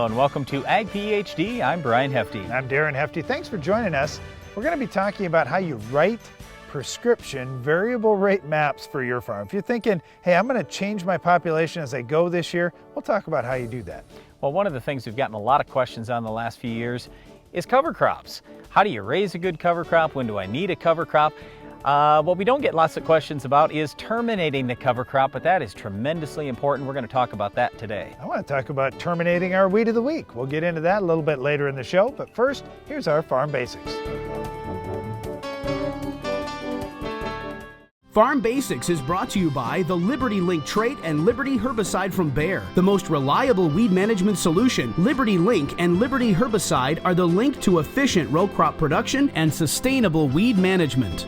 and welcome to Ag PhD. I'm Brian Hefty. I'm Darren Hefty. Thanks for joining us. We're going to be talking about how you write prescription variable rate maps for your farm. If you're thinking, hey, I'm going to change my population as I go this year, we'll talk about how you do that. Well, one of the things we've gotten a lot of questions on the last few years is cover crops. How do you raise a good cover crop? When do I need a cover crop? What we don't get lots of questions about is terminating the cover crop, but that is tremendously important. We're going to talk about that today. I want to talk about terminating our weed of the week. We'll get into that a little bit later in the show, but first, here's our Farm Basics. Farm Basics is brought to you by the Liberty Link trait and Liberty herbicide from Bayer. The most reliable weed management solution, Liberty Link and Liberty herbicide are the link to efficient row crop production and sustainable weed management.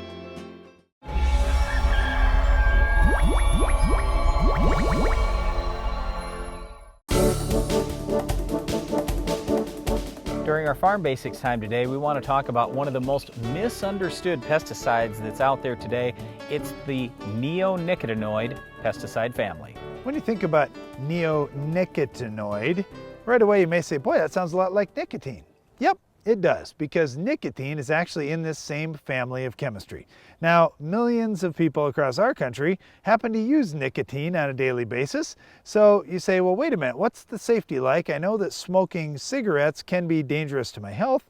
During our Farm Basics time today, we want to talk about one of the most misunderstood pesticides that's out there today. It's the neonicotinoid pesticide family. When you think about neonicotinoid, right away you may say, boy, that sounds a lot like nicotine. Yep, it does, because nicotine is actually in this same family of chemistry. Now, millions of people across our country happen to use nicotine on a daily basis. So you say, well, wait a minute, what's the safety like? I know that smoking cigarettes can be dangerous to my health.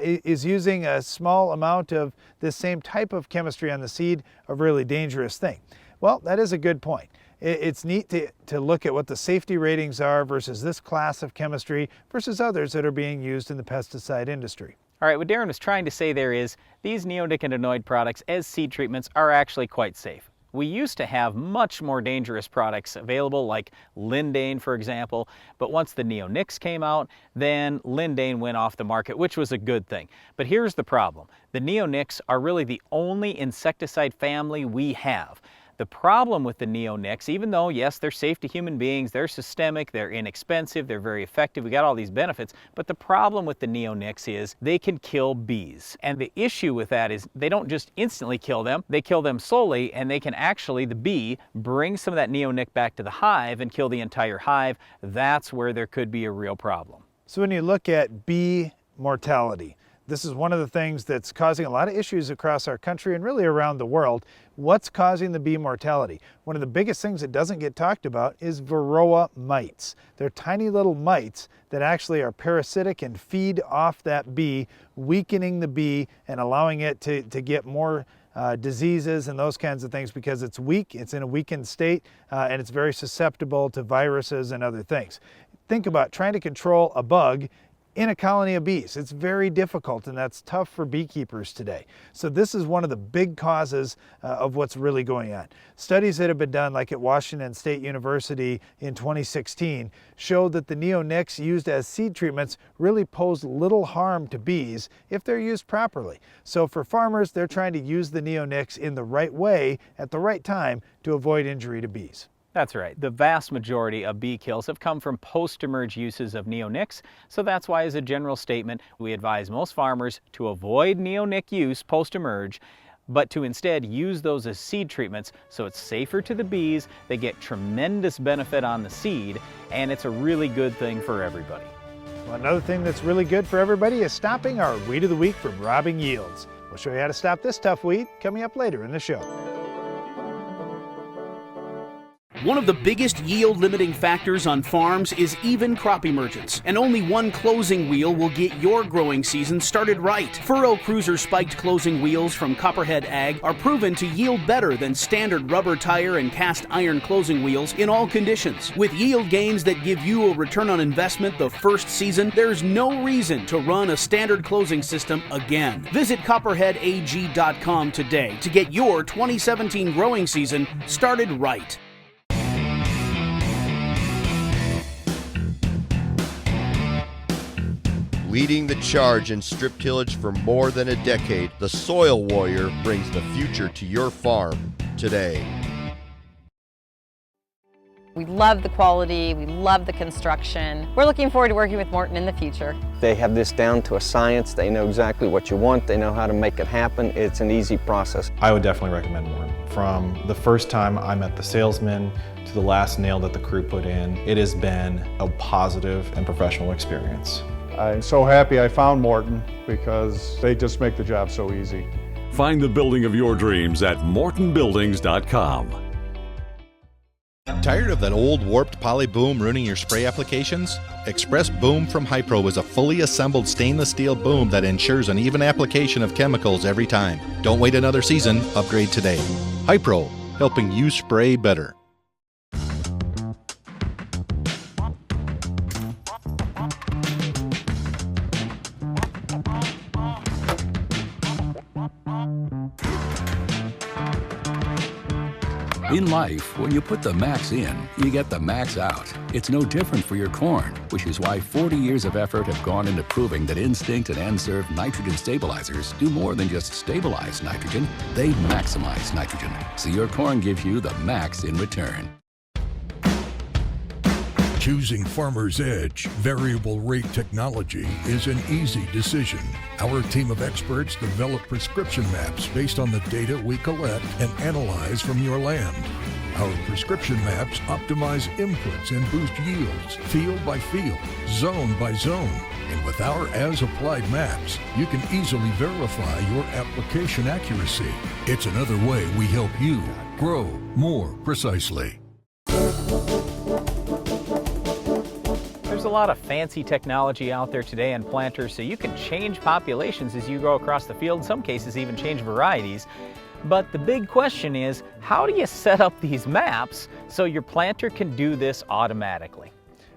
Is using a small amount of this same type of chemistry on the seed a really dangerous thing? Well, that is a good point. It's neat to look at what the safety ratings are versus this class of chemistry versus others that are being used in the pesticide industry. All right, what Darren was trying to say there is these neonicotinoid products as seed treatments are actually quite safe. We used to have much more dangerous products available, like Lindane, for example, but once the neonics came out, then Lindane went off the market, which was a good thing. But here's the problem. The neonics are really the only insecticide family we have. The problem with the neonics, even though, yes, they're safe to human beings, they're systemic, they're inexpensive, they're very effective, we got all these benefits, but the problem with the neonics is they can kill bees. And the issue with that is they don't just instantly kill them, they kill them slowly, and they can actually, the bee, bring some of that neonic back to the hive and kill the entire hive. That's where there could be a real problem. So when you look at bee mortality, this is one of the things that's causing a lot of issues across our country and really around the world. What's causing the bee mortality? One of the biggest things that doesn't get talked about is Varroa mites. They're tiny little mites that actually are parasitic and feed off that bee, weakening the bee and allowing it to get more diseases and those kinds of things because it's weak, it's in a weakened state, and it's very susceptible to viruses and other things. Think about trying to control a bug in a colony of bees. It's very difficult, and that's tough for beekeepers today. So this is one of the big causes of what's really going on. Studies that have been done, like at Washington State University in 2016, showed that the neonics used as seed treatments really pose little harm to bees if they're used properly. So for farmers, they're trying to use the neonics in the right way at the right time to avoid injury to bees. That's right. The vast majority of bee kills have come from post-emerge uses of neonics, so that's why, as a general statement, we advise most farmers to avoid neonic use post-emerge, but to instead use those as seed treatments so it's safer to the bees, they get tremendous benefit on the seed, and it's a really good thing for everybody. Well, another thing that's really good for everybody is stopping our weed of the week from robbing yields. We'll show you how to stop this tough weed coming up later in the show. One of the biggest yield limiting factors on farms is even crop emergence, and only one closing wheel will get your growing season started right. Furrow Cruiser spiked closing wheels from Copperhead Ag are proven to yield better than standard rubber tire and cast iron closing wheels in all conditions. With yield gains that give you a return on investment the first season, there's no reason to run a standard closing system again. Visit copperheadag.com today to get your 2017 growing season started right. Leading the charge in strip tillage for more than a decade, the Soil Warrior brings the future to your farm today. We love the quality, we love the construction. We're looking forward to working with Morton in the future. They have this down to a science. They know exactly what you want. They know how to make it happen. It's an easy process. I would definitely recommend Morton From the first time I met the salesman to the last nail that the crew put in, it has been a positive and professional experience. I'm so happy I found Morton because they just make the job so easy. Find the building of your dreams at mortonbuildings.com. Tired of that old warped poly boom ruining your spray applications? Express Boom from Hypro is a fully assembled stainless steel boom that ensures an even application of chemicals every time. Don't wait another season, upgrade today. Hypro, helping you spray better. In life, when you put the max in, you get the max out. It's no different for your corn, which is why 40 years of effort have gone into proving that Instinct and N-Serve nitrogen stabilizers do more than just stabilize nitrogen, they maximize nitrogen, so your corn gives you the max in return. Choosing Farmer's Edge variable rate technology is an easy decision. Our team of experts develop prescription maps based on the data we collect and analyze from your land. Our prescription maps optimize inputs and boost yields, field by field, zone by zone. And with our as-applied maps, you can easily verify your application accuracy. It's another way we help you grow more precisely. There's a lot of fancy technology out there today on planters, so you can change populations as you go across the field, in some cases even change varieties. But the big question is, how do you set up these maps so your planter can do this automatically?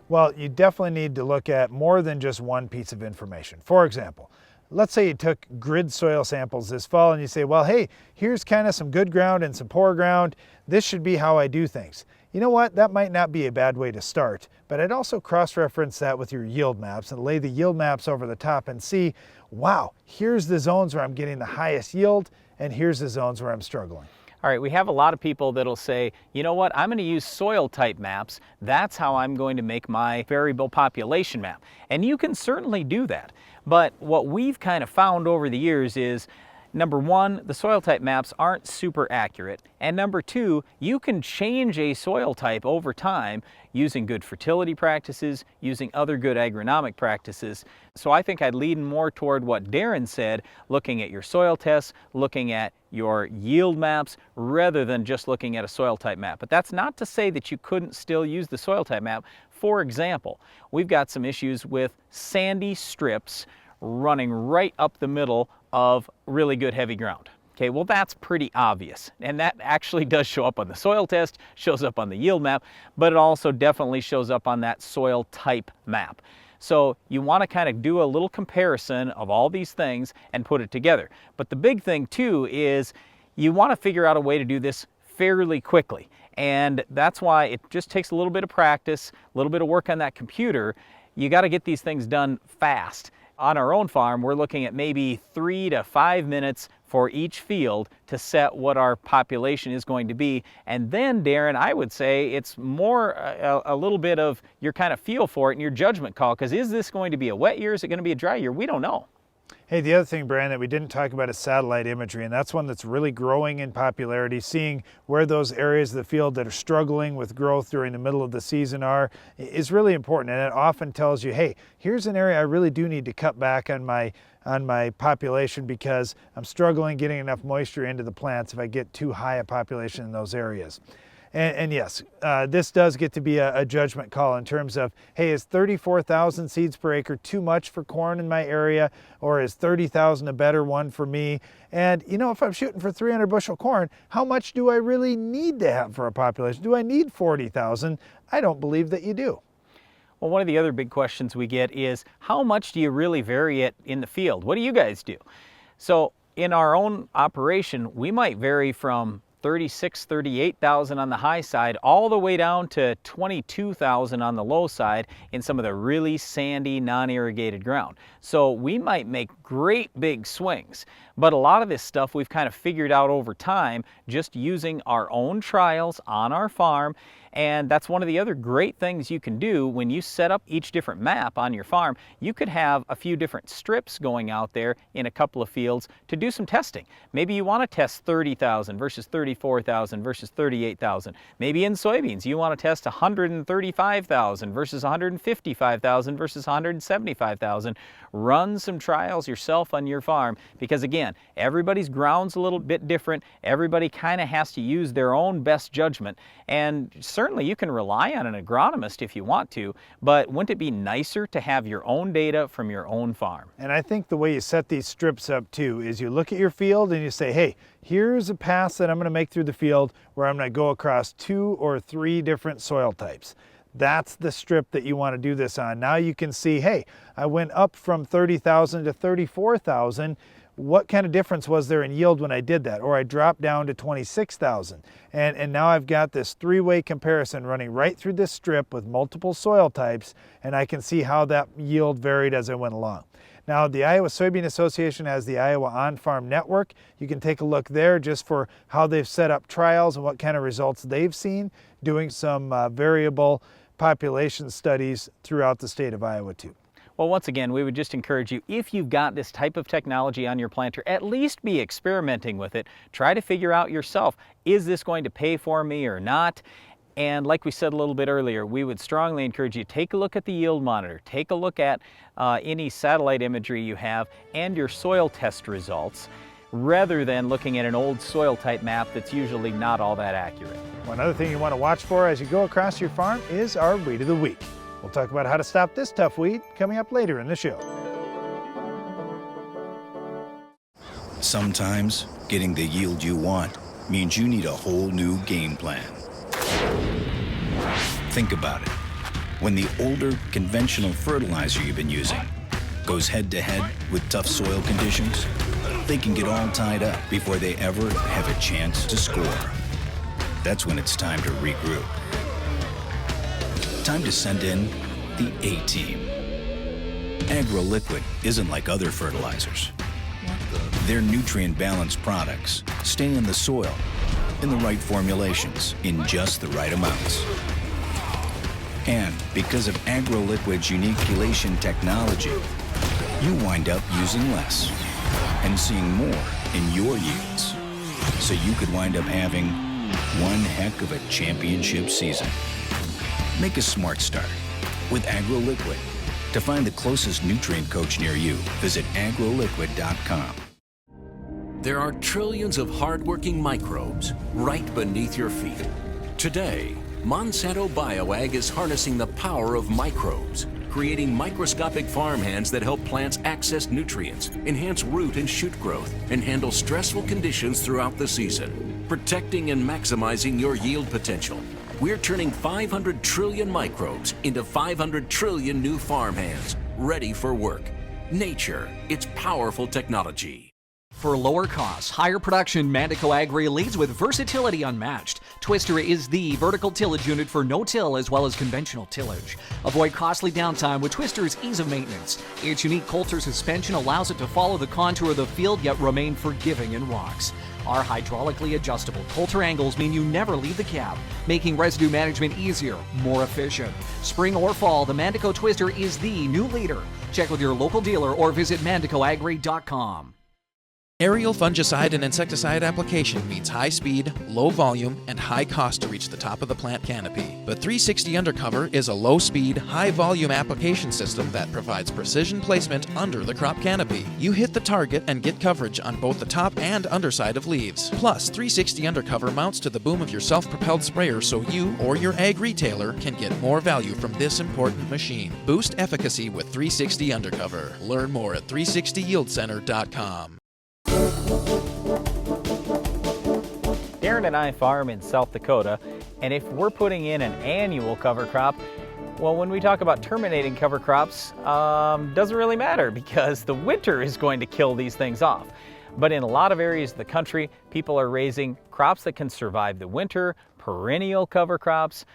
Well, you definitely need to look at more than just one piece of information. For example, let's say you took grid soil samples this fall and you say, well, hey, here's kind of some good ground and some poor ground. This should be how I do things. You know what? That might not be a bad way to start, but I'd also cross-reference that with your yield maps and lay the yield maps over the top and see, wow, here's the zones where I'm getting the highest yield and here's the zones where I'm struggling. All right, we have a lot of people that'll say, you know what, I'm going to use soil type maps. That's how I'm going to make my variable population map. And you can certainly do that. But what we've kind of found over the years is, number one, the soil type maps aren't super accurate. And number two, you can change a soil type over time using good fertility practices, using other good agronomic practices. So I think I'd lean more toward what Darren said, looking at your soil tests, looking at your yield maps, rather than just looking at a soil type map. But that's not to say that you couldn't still use the soil type map. For example, we've got some issues with sandy strips running right up the middle of really good heavy ground. Okay, well that's pretty obvious, and that actually does show up on the soil test, shows up on the yield map, but it also definitely shows up on that soil type map. So you want to kind of do a little comparison of all these things and put it together. But the big thing too is you want to figure out a way to do this fairly quickly, and that's why it just takes a little bit of practice, a little bit of work on that computer. You got to get these things done fast. On our own farm, we're looking at maybe 3 to 5 minutes for each field to set what our population is going to be. And then, Darren, I would say it's more a little bit of your kind of feel for it and your judgment call, because is this going to be a wet year? Is it going to be a dry year? We don't know. Hey, the other thing, Brian, that we didn't talk about is satellite imagery, and that's one that's really growing in popularity. Seeing where those areas of the field that are struggling with growth during the middle of the season are is really important, and it often tells you, hey, here's an area I really do need to cut back on my population because I'm struggling getting enough moisture into the plants if I get too high a population in those areas. And yes, this does get to be a judgment call in terms of, hey, is 34,000 seeds per acre too much for corn in my area, or is 30,000 a better one for me? And you know, if I'm shooting for 300 bushel corn, how much do I really need to have for a population? Do I need 40,000? I don't believe that you do. Well, one of the other big questions we get is, how much do you really vary it in the field? What do you guys do? So in our own operation, we might vary from 36, 38,000 on the high side, all the way down to 22,000 on the low side in some of the really sandy, non-irrigated ground. So we might make great big swings, but a lot of this stuff we've kind of figured out over time just using our own trials on our farm And that's one of the other great things you can do when you set up each different map on your farm. You could have a few different strips going out there in a couple of fields to do some testing. Maybe you want to test 30,000 versus 34,000 versus 38,000. Maybe in soybeans you want to test 135,000 versus 155,000 versus 175,000. Run some trials yourself on your farm, because again, everybody's ground's a little bit different. Everybody kind of has to use their own best judgment, and certainly you can rely on an agronomist if you want to, but wouldn't it be nicer to have your own data from your own farm? And I think the way you set these strips up too is you look at your field and you say, hey, here's a pass that I'm going to make through the field where I'm going to go across 2 or 3 different soil types. That's the strip that you want to do this on. Now you can see, hey, I went up from 30,000 to 34,000. What kind of difference was there in yield when I did that? Or I dropped down to 26,000. And now I've got this 3-way comparison running right through this strip with multiple soil types, and I can see how that yield varied as I went along. Now, the Iowa Soybean Association has the Iowa On-Farm Network. You can take a look there just for how they've set up trials and what kind of results they've seen, doing some variable population studies throughout the state of Iowa too. Well, once again, we would just encourage you, if you've got this type of technology on your planter, at least be experimenting with it. Try to figure out yourself, is this going to pay for me or not? And like we said a little bit earlier, we would strongly encourage you to take a look at the yield monitor, take a look at any satellite imagery you have and your soil test results, rather than looking at an old soil type map that's usually not all that accurate. One other thing you want to watch for as you go across your farm is our weed of the week. We'll talk about how to stop this tough weed coming up later in the show. Sometimes getting the yield you want means you need a whole new game plan. Think about it. When the older conventional fertilizer you've been using goes head to head with tough soil conditions, they can get all tied up before they ever have a chance to score. That's when it's time to regroup. Time to send in the A-Team. AgroLiquid isn't like other fertilizers. Their nutrient-balanced products stay in the soil in the right formulations in just the right amounts. And because of AgroLiquid's unique chelation technology, you wind up using less and seeing more in your yields. So you could wind up having one heck of a championship season. Make a smart start with AgroLiquid. To find the closest nutrient coach near you, visit agroliquid.com. There are trillions of hardworking microbes right beneath your feet. Today, Monsanto BioAg is harnessing the power of microbes, creating microscopic farmhands that help plants access nutrients, enhance root and shoot growth, and handle stressful conditions throughout the season, protecting and maximizing your yield potential. We're turning 500 trillion microbes into 500 trillion new farmhands, ready for work. Nature, it's powerful technology. For lower costs, higher production, Mandico Agri leads with versatility unmatched. Twister is the vertical tillage unit for no-till as well as conventional tillage. Avoid costly downtime with Twister's ease of maintenance. Its unique Coulter suspension allows it to follow the contour of the field yet remain forgiving in rocks. Our hydraulically adjustable Coulter angles mean you never leave the cab, making residue management easier, more efficient. Spring or fall, the Mandico Twister is the new leader. Check with your local dealer or visit mandicoagri.com. Aerial fungicide and insecticide application means high speed, low volume, and high cost to reach the top of the plant canopy. But 360 Undercover is a low speed, high volume application system that provides precision placement under the crop canopy. You hit the target and get coverage on both the top and underside of leaves. Plus, 360 Undercover mounts to the boom of your self-propelled sprayer so you or your ag retailer can get more value from this important machine. Boost efficacy with 360 Undercover. Learn more at 360yieldcenter.com. Darren and I farm in South Dakota, and if we're putting in an annual cover crop, well, when we talk about terminating cover crops, doesn't really matter because the winter is going to kill these things off. But in a lot of areas of the country, people are raising crops that can survive the winter, perennial cover crops,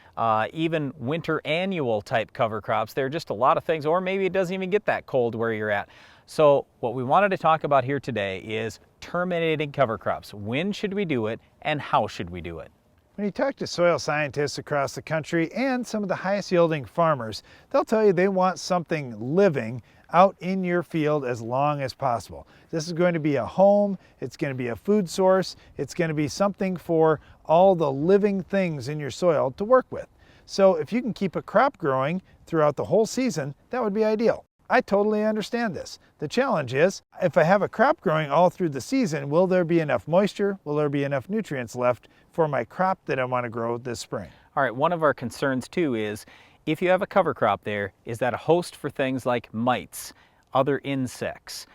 even winter annual type cover crops. There are just a lot of things, or maybe it doesn't even get that cold where you're at. So what we wanted to talk about here today is terminating cover crops. When should we do it and how should we do it? When you talk to soil scientists across the country and some of the highest yielding farmers, they'll tell you they want something living out in your field as long as possible. This is going to be a home, it's going to be a food source, it's going to be something for all the living things in your soil to work with. So if you can keep a crop growing throughout the whole season, that would be ideal. I totally understand this. The challenge is, if I have a crop growing all through the season, will there be enough moisture? Will there be enough nutrients left for my crop that I want to grow this spring? All right, one of our concerns too is, if you have a cover crop there, is that a host for things like mites, other insects,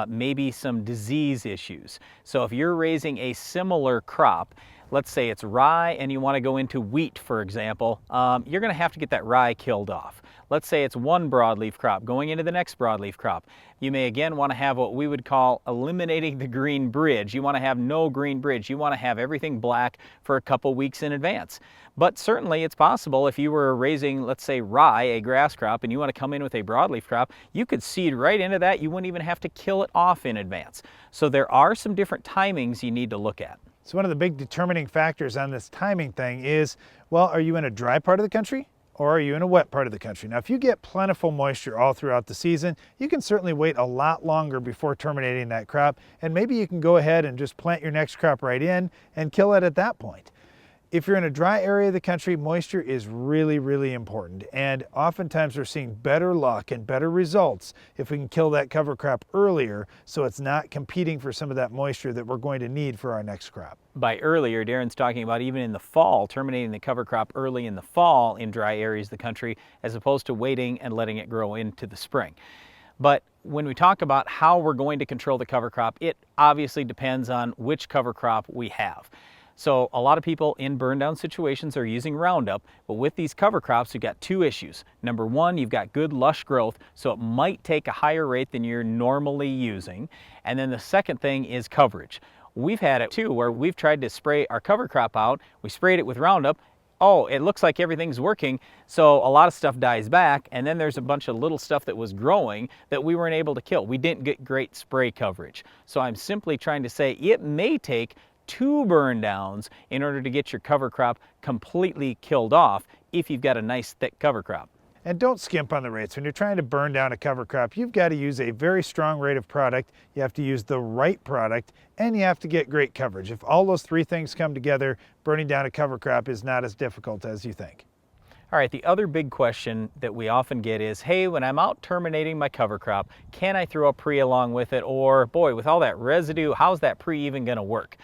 maybe some disease issues. So if you're raising a similar crop, let's say it's rye and you want to go into wheat, for example, you're going to have to get that rye killed off. Let's say it's one broadleaf crop going into the next broadleaf crop. You may again want to have what we would call eliminating the green bridge. You want to have no green bridge. You want to have everything black for a couple weeks in advance. But certainly it's possible if you were raising, let's say, rye, a grass crop, and you want to come in with a broadleaf crop, you could seed right into that. You wouldn't even have to kill it off in advance. So there are some different timings you need to look at. So one of the big determining factors on this timing thing is, well, are you in a dry part of the country or are you in a wet part of the country? Now, if you get plentiful moisture all throughout the season, you can certainly wait a lot longer before terminating that crop, and maybe you can go ahead and just plant your next crop right in and kill it at that point. If you're in a dry area of the country, moisture is really, really important. And oftentimes we're seeing better luck and better results if we can kill that cover crop earlier so it's not competing for some of that moisture that we're going to need for our next crop. By earlier, Darren's talking about even in the fall, terminating the cover crop early in the fall in dry areas of the country, as opposed to waiting and letting it grow into the spring. But when we talk about how we're going to control the cover crop, it obviously depends on which cover crop we have. So a lot of people in burn down situations are using Roundup, but with these cover crops, you've got two issues. Number one, you've got good lush growth, so it might take a higher rate than you're normally using. And then the second thing is coverage. We've had it too, where we've tried to spray our cover crop out, we sprayed it with Roundup, oh, it looks like everything's working, so a lot of stuff dies back, and then there's a bunch of little stuff that was growing that we weren't able to kill. We didn't get great spray coverage. So I'm simply trying to say it may take 2 burn downs in order to get your cover crop completely killed off if you've got a nice thick cover crop. And don't skimp on the rates. When you're trying to burn down a cover crop, you've got to use a very strong rate of product, you have to use the right product, and you have to get great coverage. If all those three things come together, burning down a cover crop is not as difficult as you think. All right, the other big question that we often get is, hey, when I'm out terminating my cover crop, can I throw a pre along with it? Or, boy, with all that residue, how's that pre even going to work?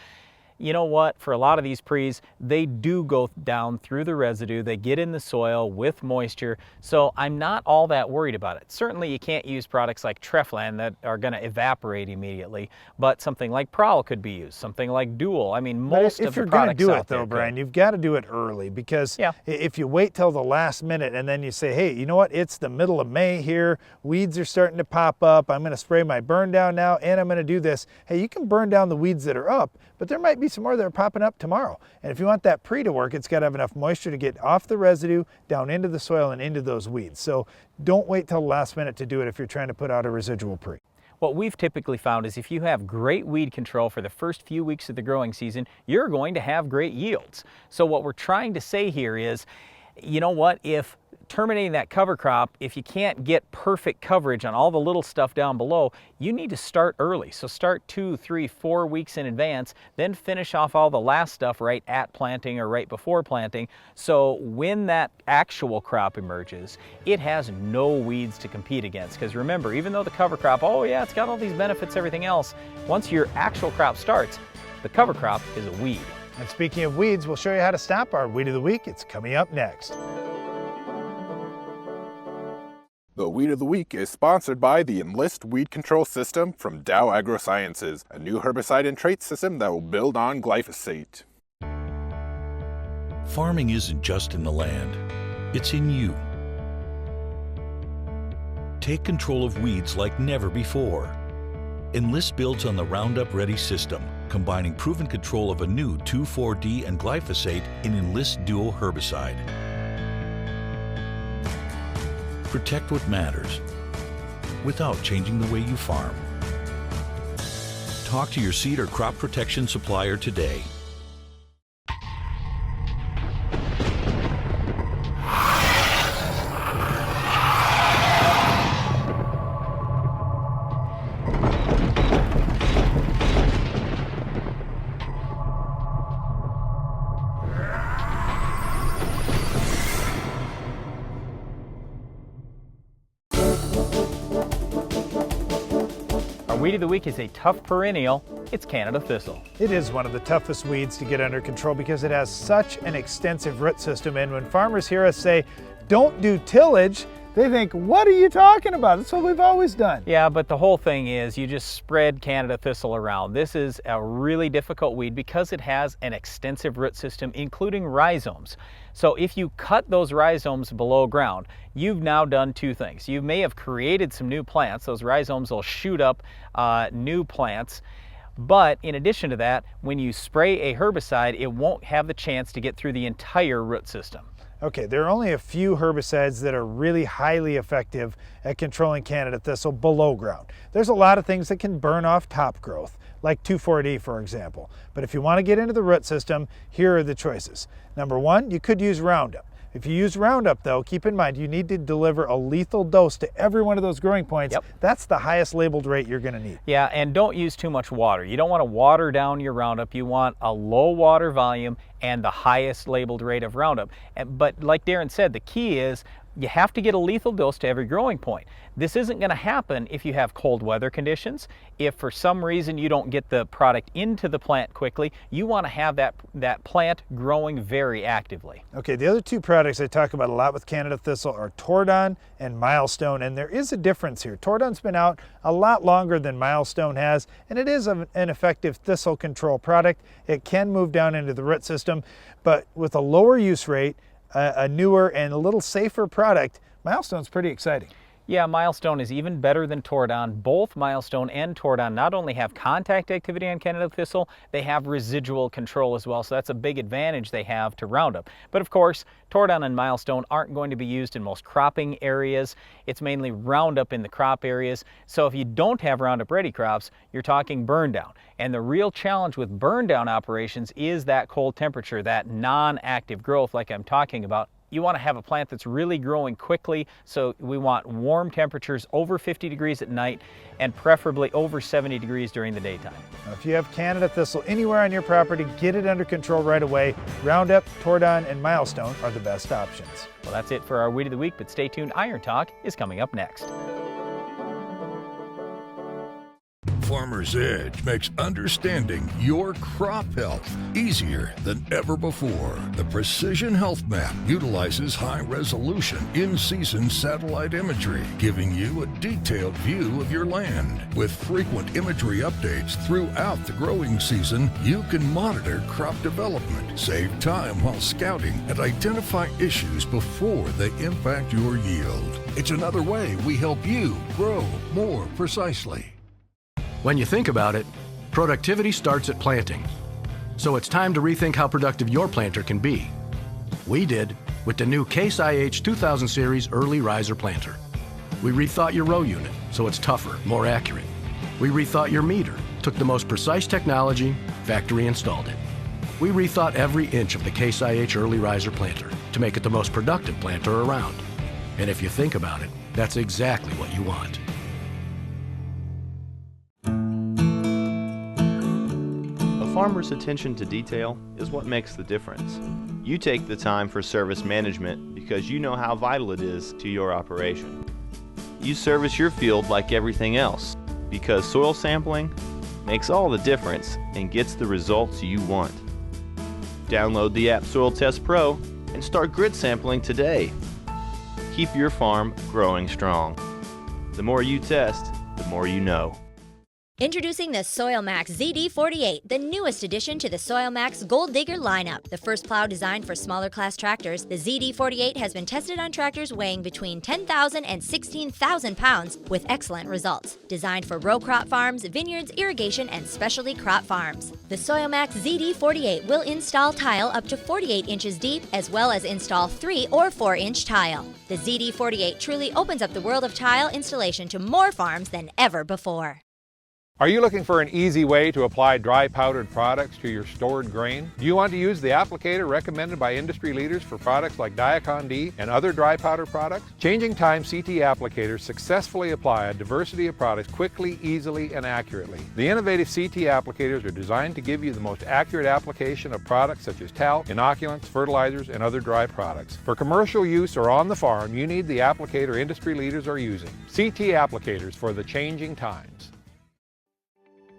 You know what, for a lot of these pre's, they do go down through the residue, they get in the soil with moisture, so I'm not all that worried about it. Certainly you can't use products like Treflan that are going to evaporate immediately, but something like Prowl could be used, something like Dual. I mean, most of the products out there. If you're going to do it though, Brian, you've got to do it early, because if you wait till the last minute and then you say, hey, you know what, it's the middle of May here, weeds are starting to pop up, I'm going to spray my burn down now and I'm going to do this. Hey, you can burn down the weeds that are up, but there might be some more that are popping up tomorrow. And if you want that pre to work, it's got to have enough moisture to get off the residue, down into the soil and into those weeds. So don't wait till the last minute to do it if you're trying to put out a residual pre. What we've typically found is if you have great weed control for the first few weeks of the growing season, you're going to have great yields. So what we're trying to say here is, you know what, if terminating that cover crop, if you can't get perfect coverage on all the little stuff down below, you need to start early. So start 2, 3, 4 weeks in advance, then finish off all the last stuff right at planting or right before planting. So when that actual crop emerges, it has no weeds to compete against. Because remember, even though the cover crop, oh yeah, it's got all these benefits, everything else, once your actual crop starts, the cover crop is a weed. And speaking of weeds, we'll show you how to stop our Weed of the Week. It's coming up next. The Weed of the Week is sponsored by the Enlist Weed Control System from Dow AgroSciences, a new herbicide and trait system that will build on glyphosate. Farming isn't just in the land, it's in you. Take control of weeds like never before. Enlist builds on the Roundup Ready system, combining proven control of a new 2,4-D and glyphosate in Enlist Duo herbicide. Protect what matters without changing the way you farm. Talk to your seed or crop protection supplier today. weed of the week is a tough perennial. It's Canada thistle. It is one of the toughest weeds to get under control because it has such an extensive root system, and when farmers hear us say, don't do tillage, they think, what are you talking about? That's what we've always done. Yeah, but the whole thing is you just spread Canada thistle around. This is a really difficult weed because it has an extensive root system, including rhizomes. So if you cut those rhizomes below ground, you've now done two things. You may have created some new plants. Those rhizomes will shoot up new plants. But in addition to that, when you spray a herbicide, it won't have the chance to get through the entire root system. Okay, there are only a few herbicides that are really highly effective at controlling Canada thistle below ground. There's a lot of things that can burn off top growth, like 2,4-D for example. But if you want to get into the root system, here are the choices. Number one, you could use Roundup. If you use Roundup though, keep in mind you need to deliver a lethal dose to every one of those growing points. Yep. That's the highest labeled rate you're going to need. Yeah, and don't use too much water. You don't want to water down your Roundup. You want a low water volume and the highest labeled rate of Roundup. But like Darren said, the key is you have to get a lethal dose to every growing point. This isn't going to happen if you have cold weather conditions. If for some reason you don't get the product into the plant quickly, you want to have that plant growing very actively. Okay, the other two products I talk about a lot with Canada thistle are Tordon and Milestone, and there is a difference here. Tordon's been out a lot longer than Milestone has, and it is an effective thistle control product. It can move down into the root system, but with a lower use rate, a newer and a little safer product, Milestone's pretty exciting. Yeah, Milestone is even better than Tordon. Both Milestone and Tordon not only have contact activity on Canada thistle, they have residual control as well, so that's a big advantage they have to Roundup. But of course, Tordon and Milestone aren't going to be used in most cropping areas. It's mainly Roundup in the crop areas, so if you don't have Roundup ready crops, you're talking burn down. And the real challenge with burn down operations is that cold temperature, that non-active growth like I'm talking about. You want to have a plant that's really growing quickly, so we want warm temperatures over 50 degrees at night and preferably over 70 degrees during the daytime. Now, if you have Canada thistle anywhere on your property, get it under control right away. Roundup, Tordon, and Milestone are the best options. Well, that's it for our Weed of the Week, but stay tuned. Iron Talk is coming up next. Farmer's Edge makes understanding your crop health easier than ever before. The Precision Health Map utilizes high-resolution, in-season satellite imagery, giving you a detailed view of your land. With frequent imagery updates throughout the growing season, you can monitor crop development, save time while scouting, and identify issues before they impact your yield. It's another way we help you grow more precisely. When you think about it, productivity starts at planting. So it's time to rethink how productive your planter can be. We did with the new Case IH 2000 Series Early Riser Planter. We rethought your row unit so it's tougher, more accurate. We rethought your meter, took the most precise technology, factory installed it. We rethought every inch of the Case IH Early Riser Planter to make it the most productive planter around. And if you think about it, that's exactly what you want. A farmer's attention to detail is what makes the difference. You take the time for service management because you know how vital it is to your operation. You service your field like everything else because soil sampling makes all the difference and gets the results you want. Download the app Soil Test Pro and start grid sampling today. Keep your farm growing strong. The more you test, the more you know. Introducing the SoilMax ZD48, the newest addition to the SoilMax Gold Digger lineup. The first plow designed for smaller class tractors, the ZD48 has been tested on tractors weighing between 10,000 and 16,000 pounds with excellent results. Designed for row crop farms, vineyards, irrigation, and specialty crop farms. The SoilMax ZD48 will install tile up to 48 inches deep as well as install 3 or 4-inch tile. The ZD48 truly opens up the world of tile installation to more farms than ever before. Are you looking for an easy way to apply dry powdered products to your stored grain? Do you want to use the applicator recommended by industry leaders for products like Diacon D and other dry powder products? Changing Time CT applicators successfully apply a diversity of products quickly, easily, and accurately. The innovative CT applicators are designed to give you the most accurate application of products such as talc, inoculants, fertilizers, and other dry products. For commercial use or on the farm, you need the applicator industry leaders are using. CT applicators for the changing times.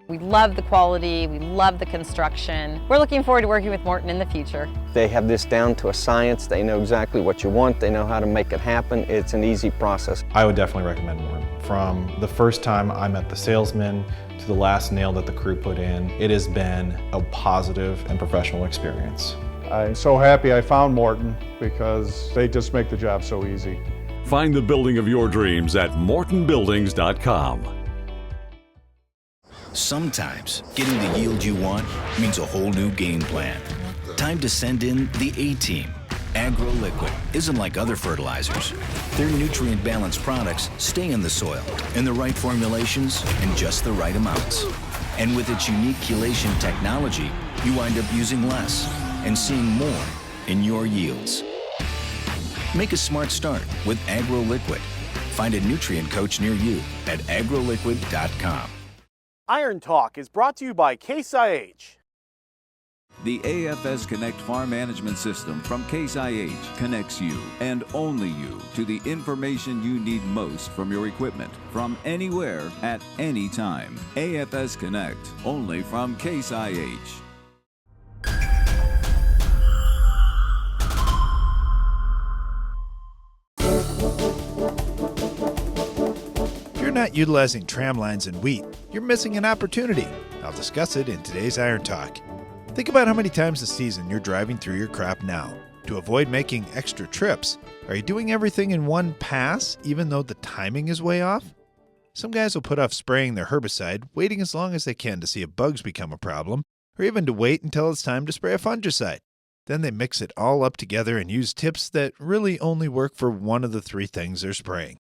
We love the quality, we love the construction. We're looking forward to working with Morton in the future. They have this down to a science. They know exactly what you want. They know how to make it happen. It's an easy process. I would definitely recommend Morton. From the first time I met the salesman to the last nail that the crew put in, it has been a positive and professional experience. I'm so happy I found Morton because they just make the job so easy. Find the building of your dreams at mortonbuildings.com. Sometimes getting the yield you want means a whole new game plan. Time to send in the A-Team. AgroLiquid isn't like other fertilizers. Their nutrient-balanced products stay in the soil in the right formulations and just the right amounts. And with its unique chelation technology, you wind up using less and seeing more in your yields. Make a smart start with AgroLiquid. Find a nutrient coach near you at agroliquid.com. Iron Talk is brought to you by Case IH. The AFS Connect Farm Management System from Case IH connects you, and only you, to the information you need most from your equipment, from anywhere, at any time. AFS Connect, only from Case IH. If you're not utilizing tram lines in wheat, you're missing an opportunity. I'll discuss it in today's Iron Talk. Think about how many times a season you're driving through your crop now. To avoid making extra trips, are you doing everything in one pass even though the timing is way off? Some guys will put off spraying their herbicide, waiting as long as they can to see if bugs become a problem, or even to wait until it's time to spray a fungicide. Then they mix it all up together and use tips that really only work for one of the three things they're spraying.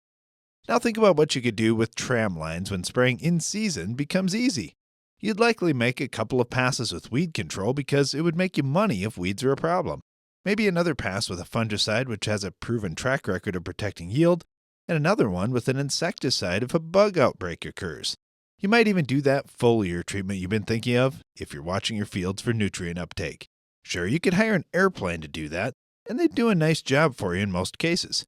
Now think about what you could do with tram lines when spraying in season becomes easy. You'd likely make a couple of passes with weed control because it would make you money if weeds are a problem. Maybe another pass with a fungicide which has a proven track record of protecting yield, and another one with an insecticide if a bug outbreak occurs. You might even do that foliar treatment you've been thinking of if you're watching your fields for nutrient uptake. Sure, you could hire an airplane to do that, and they'd do a nice job for you in most cases.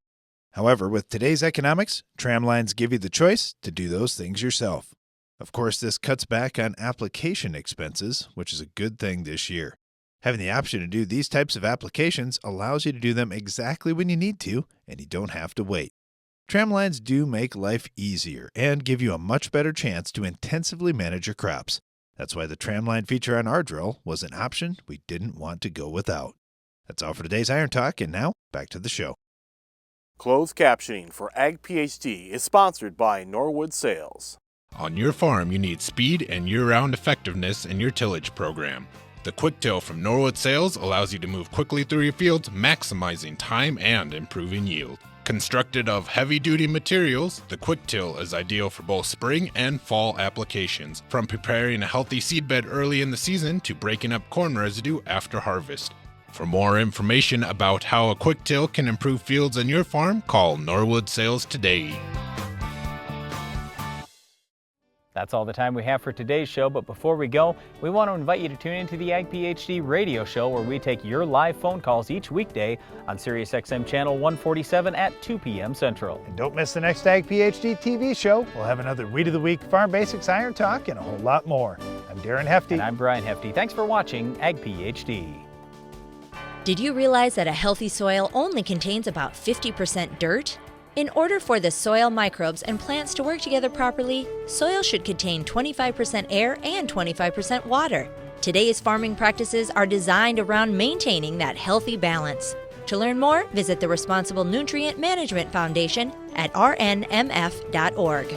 However, with today's economics, tram lines give you the choice to do those things yourself. Of course, this cuts back on application expenses, which is a good thing this year. Having the option to do these types of applications allows you to do them exactly when you need to, and you don't have to wait. Tram lines do make life easier and give you a much better chance to intensively manage your crops. That's why the tramline feature on our drill was an option we didn't want to go without. That's all for today's Iron Talk, and now back to the show. Closed captioning for Ag PhD is sponsored by Norwood Sales. On your farm, you need speed and year-round effectiveness in your tillage program. The Quick Till from Norwood Sales allows you to move quickly through your fields, maximizing time and improving yield. Constructed of heavy-duty materials, the Quick Till is ideal for both spring and fall applications, from preparing a healthy seedbed early in the season to breaking up corn residue after harvest. For more information about how a Quick Till can improve fields on your farm, call Norwood Sales today. That's all the time we have for today's show, but before we go, we want to invite you to tune into the Ag PhD radio show where we take your live phone calls each weekday on SiriusXM channel 147 at 2 p.m. Central. And don't miss the next Ag PhD TV show. We'll have another Weed of the Week, Farm Basics, Iron Talk, and a whole lot more. I'm Darren Hefty. And I'm Brian Hefty. Thanks for watching Ag PhD. Did you realize that a healthy soil only contains about 50% dirt? In order for the soil microbes and plants to work together properly, soil should contain 25% air and 25% water. Today's farming practices are designed around maintaining that healthy balance. To learn more, visit the Responsible Nutrient Management Foundation at rnmf.org.